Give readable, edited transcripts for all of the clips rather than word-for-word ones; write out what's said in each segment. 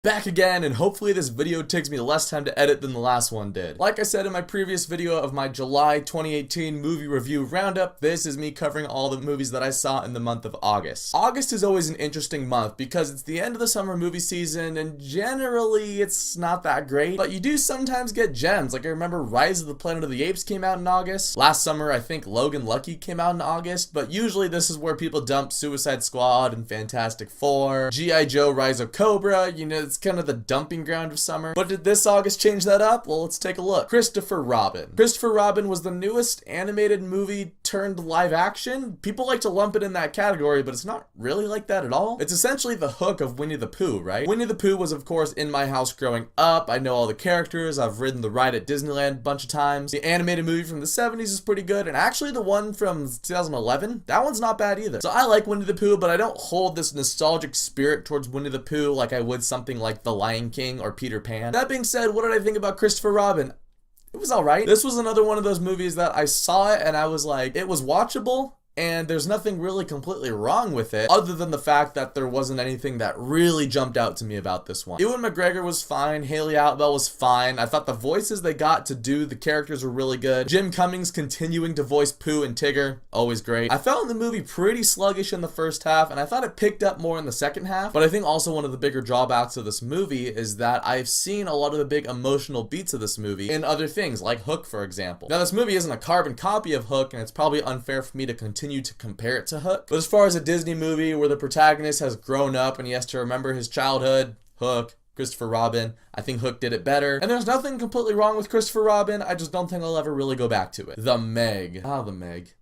Back again, and hopefully this video takes me less time to edit than the last one did. Like I said in my previous video of my July 2018 movie review roundup, this is me covering all the movies that I saw in the month of August. August is always an interesting month because it's the end of the summer movie season and generally it's not that great, but you do sometimes get gems. Like I remember Rise of the Planet of the Apes came out in August. Last summer I think Logan Lucky came out in August, but usually this is where people dump Suicide Squad and Fantastic Four, G.I. Joe Rise of Cobra, you know, it's kind of the dumping ground of summer. But did this August change that up? Well, let's take a look. Christopher Robin. Christopher Robin was the newest animated movie turned live action. People like to lump it in that category, but it's not really like that at all. It's essentially the hook of Winnie the Pooh, right? Winnie the Pooh was of course in my house growing up. I know all the characters. I've ridden the ride at Disneyland a bunch of times. The animated movie from the 70s is pretty good, and actually the one from 2011, that one's not bad either. So I like Winnie the Pooh, but I don't hold this nostalgic spirit towards Winnie the Pooh like I would something like The Lion King or Peter Pan. That being said, what did I think about Christopher Robin? It was alright. This was another one of those movies that I saw it and I was like, it was watchable, and there's nothing really completely wrong with it other than the fact that there wasn't anything that really jumped out to me about this one. Ewan McGregor was fine, Haley Atwell was fine. I thought the voices they got to do the characters were really good. Jim Cummings continuing to voice Pooh and Tigger, always great. I found the movie pretty sluggish in the first half and I thought it picked up more in the second half, but I think also one of the bigger drawbacks of this movie is that I've seen a lot of the big emotional beats of this movie in other things like Hook, for example. Now this movie isn't a carbon copy of Hook and it's probably unfair for me to continue to compare it to Hook. But as far as a Disney movie where the protagonist has grown up and he has to remember his childhood, Hook, Christopher Robin, I think Hook did it better. And there's nothing completely wrong with Christopher Robin, I just don't think I'll ever really go back to it. The Meg. The Meg.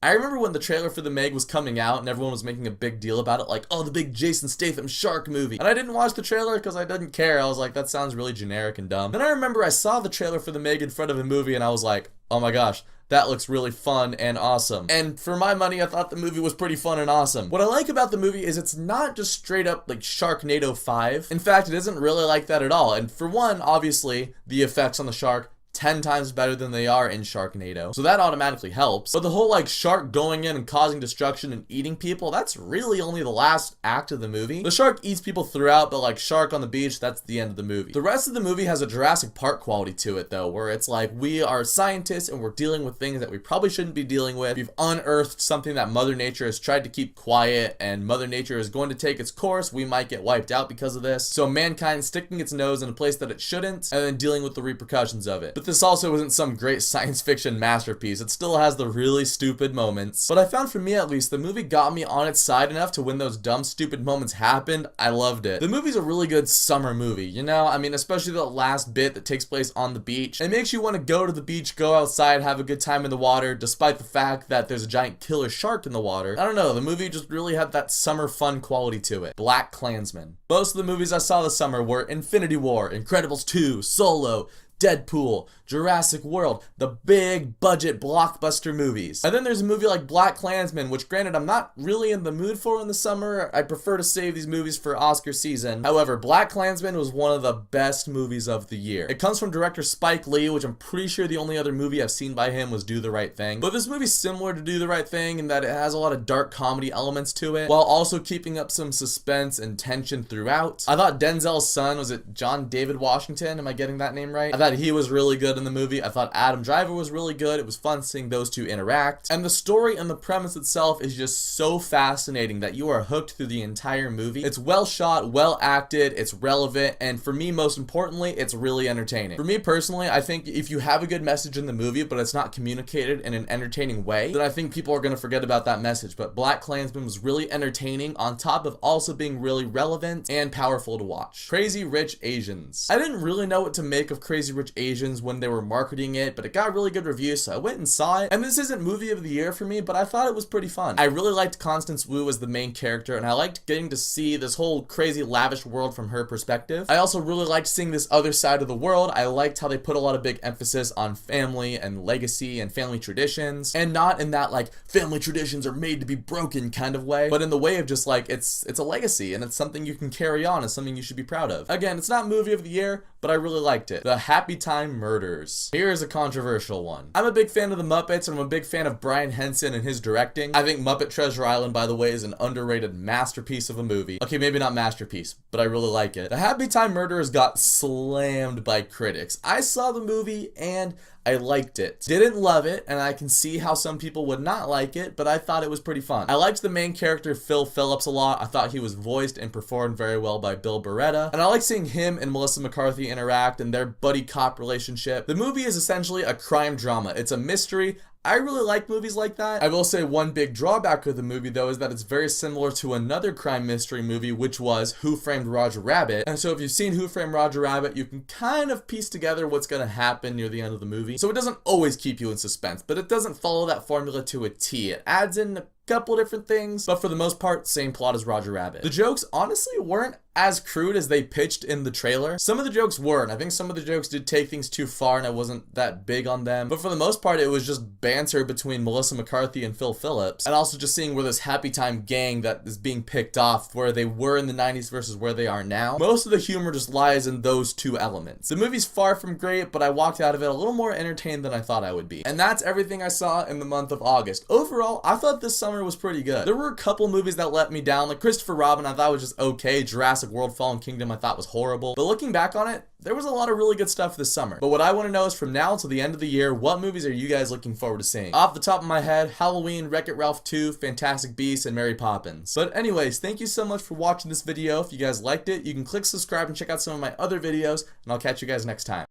I remember when the trailer for The Meg was coming out and everyone was making a big deal about it, like, oh, the big Jason Statham shark movie. And I didn't watch the trailer because I didn't care. I was like, that sounds really generic and dumb. Then I remember I saw the trailer for The Meg in front of a movie and I was like, oh my gosh, that looks really fun and awesome. And for my money, I thought the movie was pretty fun and awesome. What I like about the movie is it's not just straight up like Sharknado 5. In fact, it isn't really like that at all. And for one, obviously, the effects on the shark 10 times better than they are in Sharknado, so that automatically helps. But the whole like shark going in and causing destruction and eating people, that's really only the last act of the movie. The shark eats people throughout, but like Shark on the Beach, that's the end of the movie. The rest of the movie has a Jurassic Park quality to it though, where it's like we are scientists and we're dealing with things that we probably shouldn't be dealing with. We've unearthed something that Mother Nature has tried to keep quiet and Mother Nature is going to take its course. We might get wiped out because of this. So mankind sticking its nose in a place that it shouldn't and then dealing with the repercussions of it. But this also isn't some great science fiction masterpiece. It still has the really stupid moments. But I found, for me at least, the movie got me on its side enough to when those dumb, stupid moments happened, I loved it. The movie's a really good summer movie, you know? I mean, especially the last bit that takes place on the beach. It makes you want to go to the beach, go outside, have a good time in the water, despite the fact that there's a giant killer shark in the water. I don't know, the movie just really had that summer fun quality to it. Black Klansman. Most of the movies I saw this summer were Infinity War, Incredibles 2, Solo, Deadpool, Jurassic World, the big budget blockbuster movies. And then there's a movie like Black Klansman, which granted I'm not really in the mood for in the summer. I prefer to save these movies for Oscar season. However, Black Klansman was one of the best movies of the year. It comes from director Spike Lee, which I'm pretty sure the only other movie I've seen by him was Do the Right Thing. But this movie's similar to Do the Right Thing in that it has a lot of dark comedy elements to it, while also keeping up some suspense and tension throughout. I thought Denzel's son, was it John David Washington? Am I getting that name right? I thought he was really good in the movie. I thought Adam Driver was really good. It was fun seeing those two interact. And the story and the premise itself is just so fascinating that you are hooked through the entire movie. It's well shot, well acted, it's relevant, and for me, most importantly, it's really entertaining. For me personally, I think if you have a good message in the movie, but it's not communicated in an entertaining way, then I think people are going to forget about that message. But Black Klansman was really entertaining on top of also being really relevant and powerful to watch. Crazy Rich Asians. I didn't really know what to make of Crazy Rich Asians when they were marketing it, but it got really good reviews, so I went and saw it. And this isn't movie of the year for me, but I thought it was pretty fun. I really liked Constance Wu as the main character, and I liked getting to see this whole crazy lavish world from her perspective. I also really liked seeing this other side of the world. I liked how they put a lot of big emphasis on family and legacy and family traditions, and not in that like family traditions are made to be broken kind of way, but in the way of just like it's a legacy and it's something you can carry on and something you should be proud of. Again, it's not movie of the year, but I really liked it. The Happy Happy Time Murders. Here's a controversial one. I'm a big fan of the Muppets, and I'm a big fan of Brian Henson and his directing. I think Muppet Treasure Island, by the way, is an underrated masterpiece of a movie. Okay, maybe not masterpiece, but I really like it. The Happy Time Murders got slammed by critics. I saw the movie and I liked it. Didn't love it, and I can see how some people would not like it, but I thought it was pretty fun. I liked the main character, Phil Phillips, a lot. I thought he was voiced and performed very well by Bill Beretta, and I like seeing him and Melissa McCarthy interact and their buddy cop relationship. The movie is essentially a crime drama. It's a mystery. I really like movies like that. I will say one big drawback of the movie, though, is that it's very similar to another crime mystery movie, which was Who Framed Roger Rabbit. And so if you've seen Who Framed Roger Rabbit, you can kind of piece together what's going to happen near the end of the movie. So it doesn't always keep you in suspense, but it doesn't follow that formula to a T. It adds in a couple different things, but for the most part, same plot as Roger Rabbit. The jokes honestly weren't as crude as they pitched in the trailer. Some of the jokes were, and I think some of the jokes did take things too far, and I wasn't that big on them. But for the most part, it was just banter between Melissa McCarthy and Phil Phillips, and also just seeing where this Happy Time gang that is being picked off, where they were in the 90s versus where they are now. Most of the humor just lies in those two elements. The movie's far from great, but I walked out of it a little more entertained than I thought I would be. And that's everything I saw in the month of August. Overall, I thought this summer was pretty good. There were a couple movies that let me down, like Christopher Robin I thought was just okay, Jurassic World Fallen Kingdom I thought was horrible, but looking back on it, there was a lot of really good stuff this summer. But what I want to know is from now until the end of the year, what movies are you guys looking forward to seeing? Off the top of my head, Halloween, Wreck-It Ralph 2, Fantastic Beasts, and Mary Poppins. But anyways, thank you so much for watching this video. If you guys liked it, you can click subscribe and check out some of my other videos, and I'll catch you guys next time.